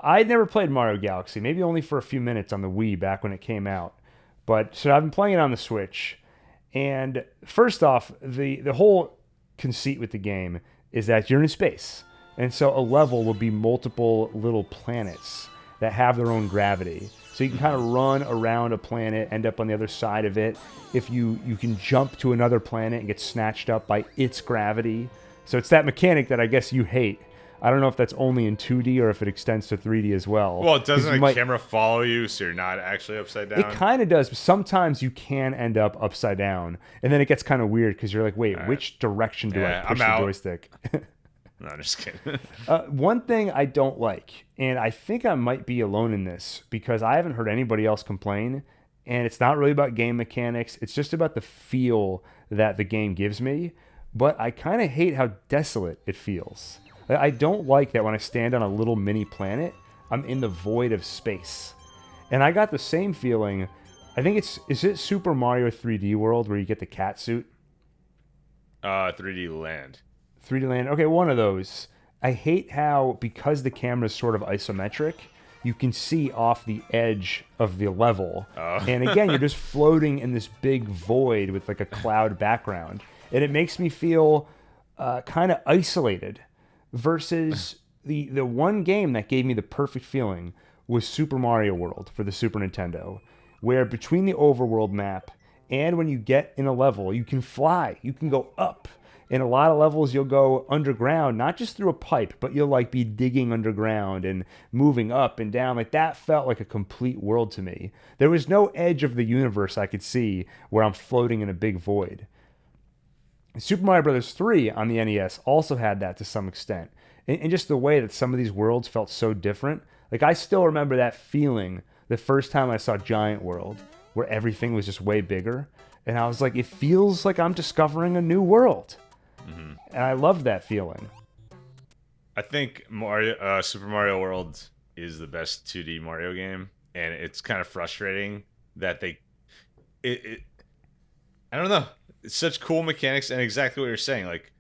I'd never played Mario Galaxy, maybe only for a few minutes on the Wii back when it came out. But so I've been playing it on the Switch. And first off, the whole conceit with the game is that you're in space. And so a level will be multiple little planets that have their own gravity. So you can kind of run around a planet, end up on the other side of it. If you can jump to another planet and get snatched up by its gravity. So it's that mechanic that I guess you hate. I don't know if that's only in 2D or if it extends to 3D as well. Well, doesn't the camera follow you so you're not actually upside down? It kind of does, but sometimes you can end up upside down. And then it gets kind of weird because you're like, wait, which direction do I push the joystick? No, I'm just kidding. One thing I don't like, and I think I might be alone in this because I haven't heard anybody else complain, and it's not really about game mechanics. It's just about the feel that the game gives me. But I kind of hate how desolate it feels. I don't like that when I stand on a little mini planet, I'm in the void of space. And I got the same feeling. I think is it Super Mario 3D World where you get the cat suit? 3D Land. 3D Land. Okay, one of those. I hate how, because the camera is sort of isometric, you can see off the edge of the level. Oh. And again, you're just floating in this big void with like a cloud background. And it makes me feel kind of isolated. Versus the one game that gave me the perfect feeling was Super Mario World for the Super Nintendo, where between the overworld map and when you get in a level, you can fly, you can go up. In a lot of levels, you'll go underground, not just through a pipe, but you'll like be digging underground and moving up and down. Like that felt like a complete world to me. There was no edge of the universe I could see where I'm floating in a big void. Super Mario Bros. 3 on the NES also had that to some extent. And just the way that some of these worlds felt so different. Like, I still remember that feeling the first time I saw Giant World, where everything was just way bigger. And I was like, it feels like I'm discovering a new world. Mm-hmm. And I loved that feeling. I think Super Mario World is the best 2D Mario game. And it's kind of frustrating that I don't know. It's such cool mechanics and exactly what you're saying, like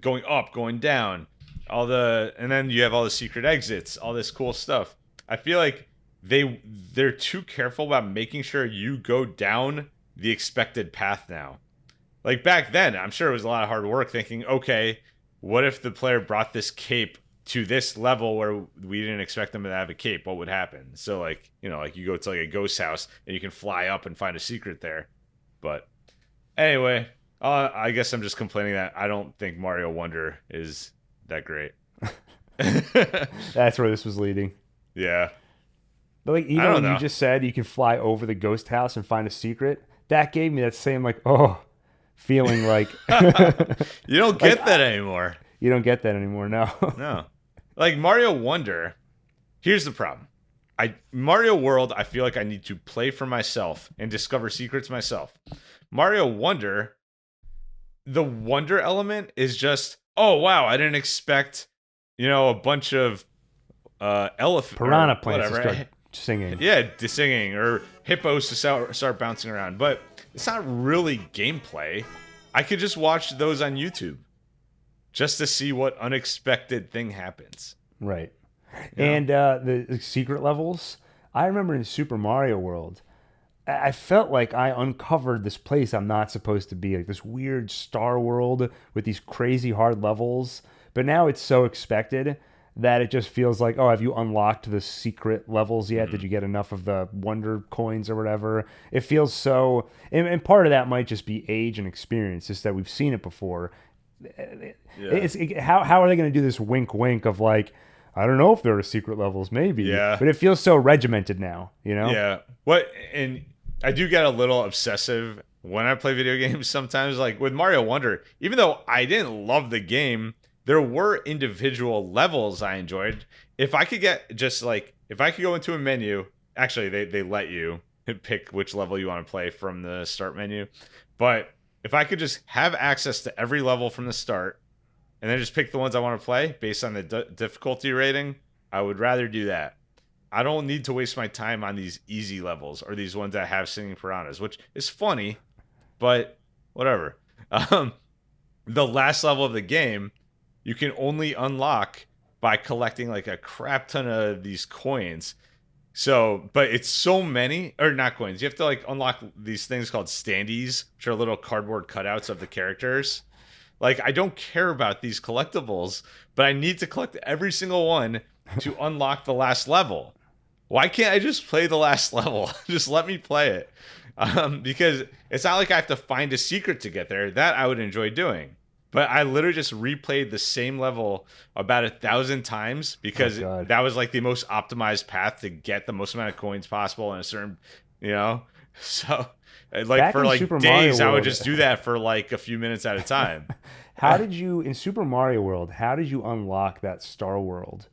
going up, going down, and then you have all the secret exits, all this cool stuff. I feel like they're too careful about making sure you go down the expected path now. Like back then, I'm sure it was a lot of hard work thinking, okay, what if the player brought this cape to this level where we didn't expect them to have a cape? What would happen? So like, like you go to like a ghost house and you can fly up and find a secret there. But anyway, I guess I'm just complaining that I don't think Mario Wonder is that great. That's where this was leading. Yeah. But like, even when you just said you can fly over the ghost house and find a secret, that gave me that same like, feeling like... You don't get that anymore. You don't get that anymore, no. No. Like Mario Wonder, here's the problem. Mario World, I feel like I need to play for myself and discover secrets myself. Mario Wonder, the wonder element is just, oh wow, I didn't expect, a bunch of piranha plants to start singing. Yeah, singing, or hippos to start bouncing around. But it's not really gameplay. I could just watch those on YouTube just to see what unexpected thing happens. Right. Yeah. And the secret levels, I remember in Super Mario World, I felt like I uncovered this place I'm not supposed to be, like this weird star world with these crazy hard levels. But now it's so expected that it just feels like, have you unlocked the secret levels yet? Mm-hmm. Did you get enough of the wonder coins or whatever? It feels so, and part of that might just be age and experience, just that we've seen it before. Yeah. How are they going to do this wink of like, I don't know if there are secret levels, maybe. Yeah. But it feels so regimented now, Yeah. And I do get a little obsessive when I play video games sometimes. Like with Mario Wonder, even though I didn't love the game, there were individual levels I enjoyed. If I could go into a menu, actually they let you pick which level you want to play from the start menu. But if I could just have access to every level from the start, and then just pick the ones I want to play based on the difficulty rating, I would rather do that. I don't need to waste my time on these easy levels or these ones that have singing piranhas, which is funny, but whatever. The last level of the game, you can only unlock by collecting like a crap ton of these coins. So, but it's so many, or not coins. You have to like unlock these things called standees, which are little cardboard cutouts of the characters. Like, I don't care about these collectibles, but I need to collect every single one to unlock the last level. Why can't I just play the last level? Just let me play it. Because it's not like I have to find a secret to get there. That I would enjoy doing. But I literally just replayed the same level about 1,000 times because that was like the most optimized path to get the most amount of coins possible in a certain, you know? So like Back for in like Super days, Mario I would World. just do that for like a few minutes at a time. How did you, in Super Mario World, how did you unlock that Star World?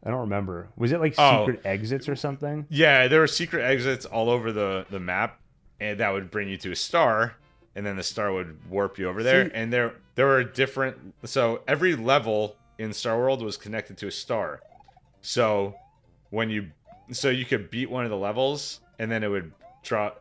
I don't remember. Was it like secret exits or something? Yeah, there were secret exits all over the map, and that would bring you to a star, and then the star would warp you over there. And there were different. So every level in Star World was connected to a star. So you could beat one of the levels, and then it would draw.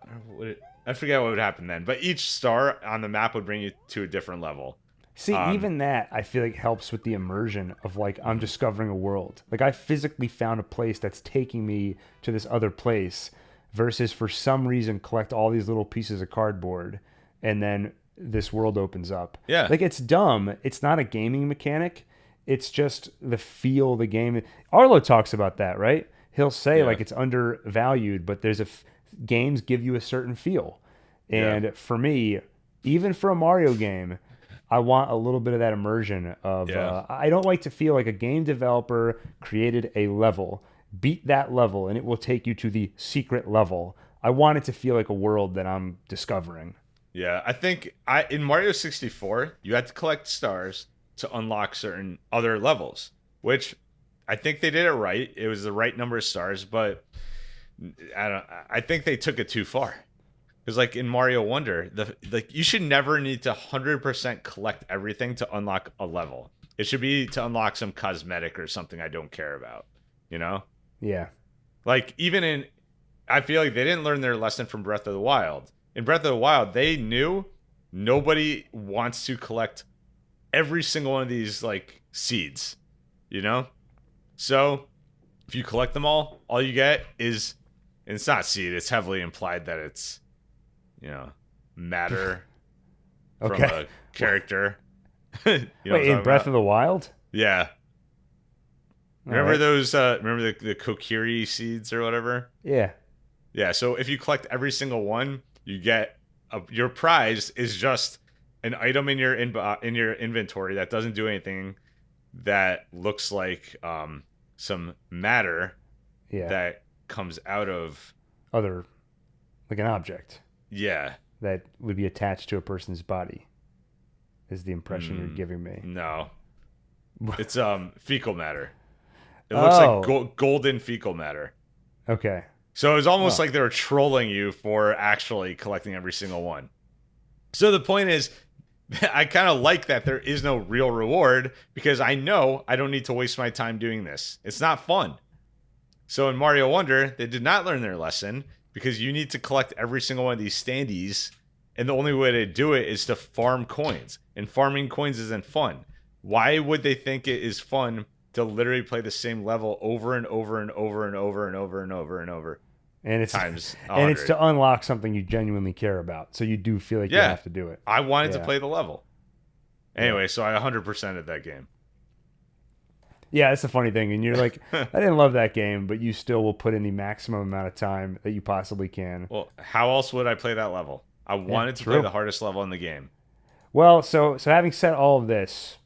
I forget what would happen then, but each star on the map would bring you to a different level. See, even that I feel like helps with the immersion of like I'm discovering a world. Like I physically found a place that's taking me to this other place versus for some reason collect all these little pieces of cardboard and then this world opens up. Yeah. Like it's dumb. It's not a gaming mechanic. It's just the feel of the game. Arlo talks about that, right? He'll say like it's undervalued, but there's games give you a certain feel. And for me, even for a Mario game, I want a little bit of that immersion of, I don't like to feel like a game developer created a level, beat that level, and it will take you to the secret level. I want it to feel like a world that I'm discovering. Yeah, I think in Mario 64, you had to collect stars to unlock certain other levels, which I think they did it right. It was the right number of stars, but I think they took it too far. Because like in Mario Wonder, you should never need to 100% collect everything to unlock a level. It should be to unlock some cosmetic or something I don't care about, you know? Yeah. Like I feel like they didn't learn their lesson from Breath of the Wild. In Breath of the Wild, they knew nobody wants to collect every single one of these like seeds, you know? So if you collect them all you get is, and it's not seed, it's heavily implied that it's, you know, matter from a character. Wait, in Breath of the Wild? Yeah. Remember those? Remember the Kokiri seeds or whatever? Yeah. Yeah. So if you collect every single one, you get your prize is just an item in your inventory that doesn't do anything, that looks like some matter that comes out of like an object. Yeah. That would be attached to a person's body, is the impression you're giving me. No. It's fecal matter. It looks like golden fecal matter. Okay. So it was almost like they were trolling you for actually collecting every single one. So the point is, I kind of like that there is no real reward because I know I don't need to waste my time doing this. It's not fun. So in Mario Wonder, they did not learn their lesson because you need to collect every single one of these standees, and the only way to do it is to farm coins. And farming coins isn't fun. Why would they think it is fun to literally play the same level over and over and over and over and over and over and over? And it's times 100. And it's to unlock something you genuinely care about. So you do feel like you have to do it. I wanted to play the level. Anyway, so I 100%ed that game. Yeah, that's the funny thing. And you're like, I didn't love that game, but you still will put in the maximum amount of time that you possibly can. Well, how else would I play that level? I wanted to play the hardest level in the game. Well, so having said all of this,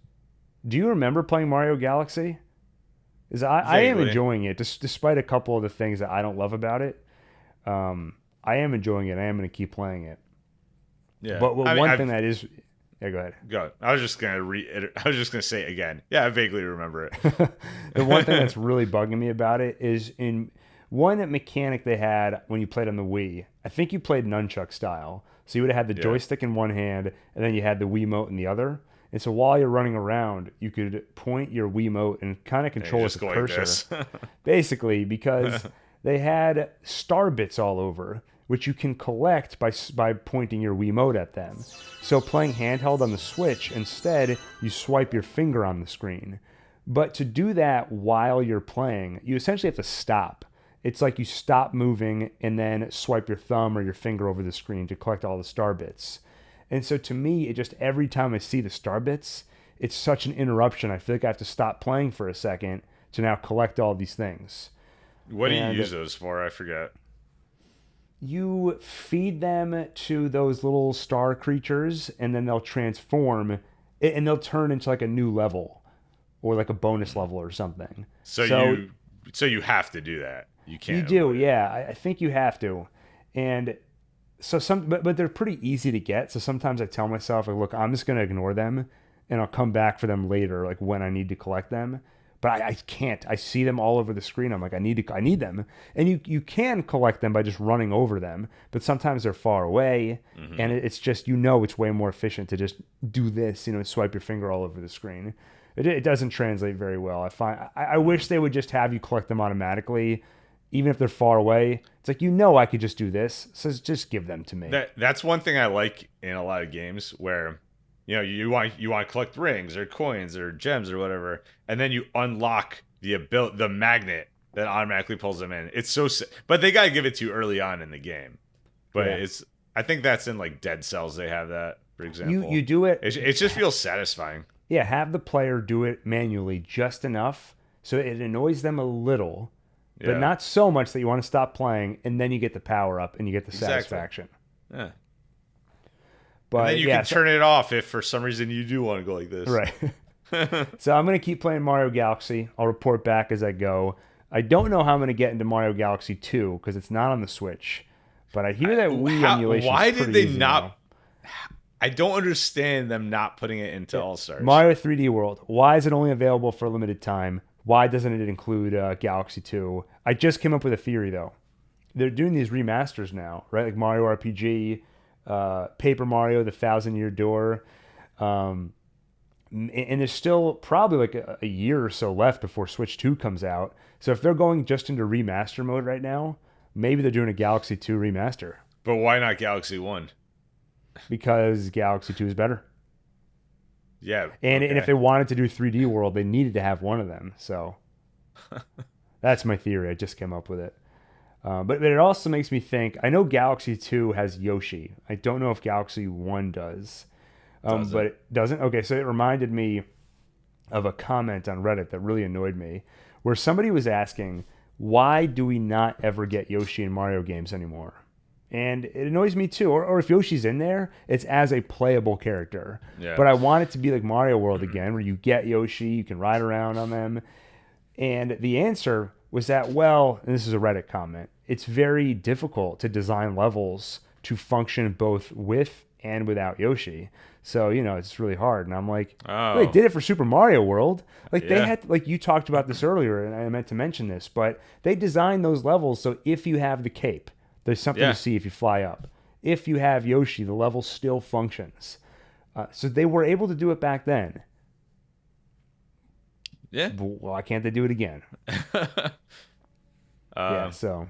do you remember playing Mario Galaxy? I am enjoying it, despite a couple of the things that I don't love about it. I am enjoying it. I am going to keep playing it. Yeah. But one thing that is... Yeah, go ahead. Go. I was just gonna say it again. Yeah, I vaguely remember it. The one thing that's really bugging me about it is in one mechanic they had when you played on the Wii. I think you played nunchuck style, so you would have had the joystick in one hand, and then you had the Wiimote in the other. And so while you're running around, you could point your Wiimote and kind of control with the cursor, basically, because they had star bits all over, which you can collect by pointing your Wiimote at them. So playing handheld on the Switch, instead, you swipe your finger on the screen. But to do that while you're playing, you essentially have to stop. It's like you stop moving and then swipe your thumb or your finger over the screen to collect all the star bits. And so to me, it just every time I see the star bits, it's such an interruption. I feel like I have to stop playing for a second to now collect all these things. What do you And use those for? I forget. you feed them to those little star creatures, and then they'll transform, and they'll turn into like a new level or like a bonus level or something. So you have to do that. You can't. You do, avoid it. yeah. I think you have to. And so but they're pretty easy to get. So sometimes I tell myself, like, look, I'm just going to ignore them and I'll come back for them later, like when I need to collect them. But I can't. I see them all over the screen. I'm like, I need them. And you can collect them by just running over them, but sometimes they're far away, and it's just it's way more efficient to just do this, swipe your finger all over the screen. It doesn't translate very well. I wish they would just have you collect them automatically, even if they're far away. It's like I could just do this, so just give them to me. That's one thing I like in a lot of games where you want to collect rings or coins or gems or whatever, and then you unlock the magnet that automatically pulls them in. It's but they gotta give it to you early on in the game. But Yeah. I think that's in like Dead Cells they have that, for example. You do it. It just feels satisfying. Yeah, have the player do it manually just enough so it annoys them a little, but Yeah. not so much that you want to stop playing, and then you get the power up and you get the Exactly. satisfaction. Yeah. But And then you can turn it off if for some reason you do want to go like this. right. So I'm going to keep playing Mario Galaxy. I'll report back as I go. I don't know how I'm going to get into Mario Galaxy 2 because it's not on the Switch. But I hear that Wii emulation. Why is did pretty they easy not? now. I don't understand them not putting it into All Stars. Mario 3D World. Why is it only available for a limited time? Why doesn't it include Galaxy 2? I just came up with a theory though. They're doing these remasters now, right? Like Mario RPG, Paper Mario, The Thousand Year Door. And there's still probably like a year or so left before Switch 2 comes out. So if they're going just into remaster mode right now, maybe they're doing a Galaxy 2 remaster But why not Galaxy 1? because Galaxy 2 is better. Yeah. And okay. if they wanted to do 3D World, they needed to have one of them. So that's my theory. I just came up with it. But it also makes me think, I know Galaxy 2 has Yoshi. I don't know if Galaxy 1 does. But it doesn't. Okay, so it reminded me of a comment on Reddit that really annoyed me, where somebody was asking, why do we not ever get Yoshi in Mario games anymore? And it annoys me too. Or if Yoshi's in there, it's as a playable character. Yeah. But I want it to be like Mario World again, where you get Yoshi, you can ride around on them. And the answer was that, well, and this is a Reddit comment, it's very difficult to design levels to function both with and without Yoshi. So, it's really hard. And I'm like, Oh. They did it for Super Mario World. Like they Yeah. had, like you talked about this earlier, and I meant to mention this, but they designed those levels so if you have the cape, there's something Yeah. to see if you fly up. If you have Yoshi, the level still functions. So they were able to do it back then. Yeah. But why can't they do it again? Yeah, so.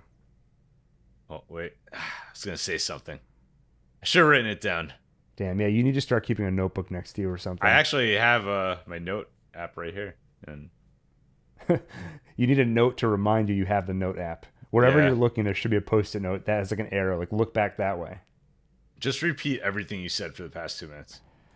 Oh, wait. I was going to say something. I should have written it down. Damn, yeah, you need to start keeping a notebook next to you or something. I actually have my note app right here. And You need a note to remind you have the note app. Wherever Yeah. you're looking, there should be a post-it note that has like an arrow, like look back that way. just repeat everything you said for the past 2 minutes.